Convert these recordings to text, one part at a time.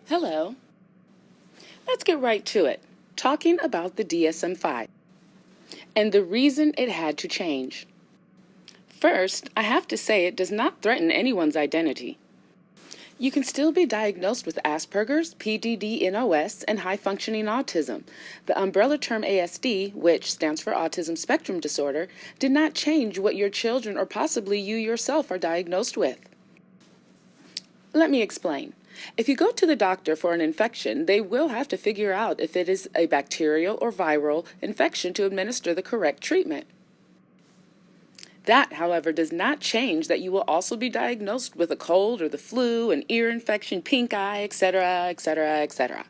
Hello. Let's get right to it, talking about the DSM-V and the reason it had to change. First, I have to say it does not threaten anyone's identity. You can still be diagnosed with Asperger's, PDD-NOS, and high-functioning autism. The umbrella term ASD, which stands for Autism Spectrum Disorder, did not change what your children or possibly you yourself are diagnosed with. Let me explain. If you go to the doctor for an infection, they will have to figure out if it is a bacterial or viral infection to administer the correct treatment. That, however, does not change that you will also be diagnosed with a cold or the flu, an ear infection, pink eye, etc., etc., etc.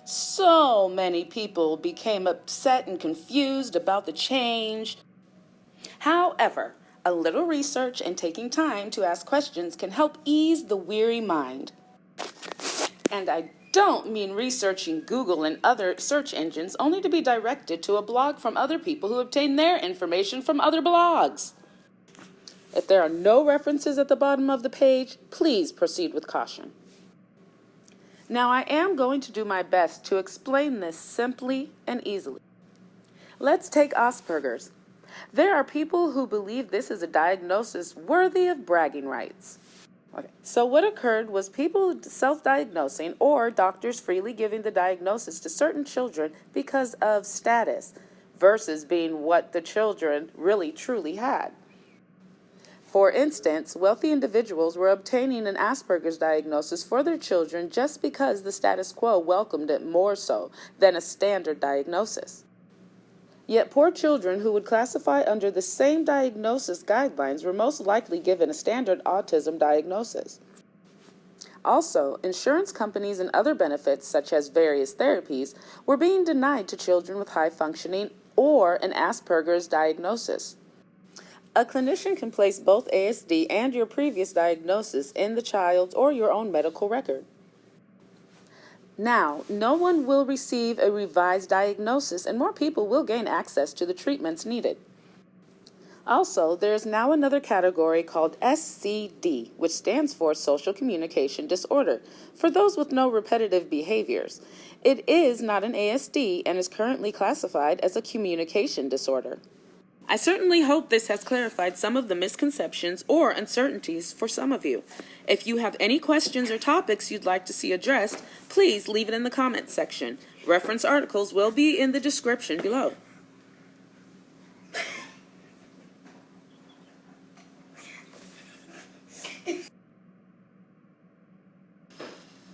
So many people became upset and confused about the change. However, a little research and taking time to ask questions can help ease the weary mind. And I don't mean researching Google and other search engines only to be directed to a blog from other people who obtain their information from other blogs. If there are no references at the bottom of the page, please proceed with caution. Now I am going to do my best to explain this simply and easily. Let's take Asperger's. There are people who believe this is a diagnosis worthy of bragging rights. Okay. So what occurred was people self-diagnosing or doctors freely giving the diagnosis to certain children because of status versus being what the children really truly had. For instance, wealthy individuals were obtaining an Asperger's diagnosis for their children just because the status quo welcomed it more so than a standard diagnosis. Yet poor children who would classify under the same diagnosis guidelines were most likely given a standard autism diagnosis. Also, insurance companies and other benefits, such as various therapies, were being denied to children with high functioning or an Asperger's diagnosis. A clinician can place both ASD and your previous diagnosis in the child's or your own medical record. Now, no one will receive a revised diagnosis and more people will gain access to the treatments needed. Also, there is now another category called SCD, which stands for Social Communication Disorder, for those with no repetitive behaviors. It is not an ASD and is currently classified as a communication disorder. I certainly hope this has clarified some of the misconceptions or uncertainties for some of you. If you have any questions or topics you'd like to see addressed, please leave it in the comments section. Reference articles will be in the description below.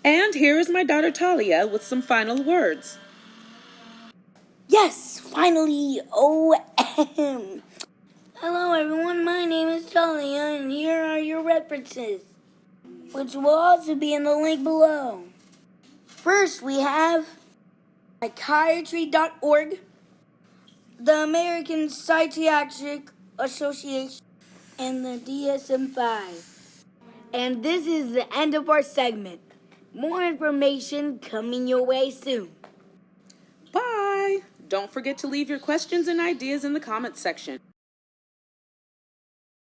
And here is my daughter Talia with some final words. Yes, finally, OM. Hello everyone, my name is Talia and here are your references, which will also be in the link below. First we have psychiatry.org, the American Psychiatric Association, and the DSM-V. And this is the end of our segment. More information coming your way soon. Bye! Don't forget to leave your questions and ideas in the comments section.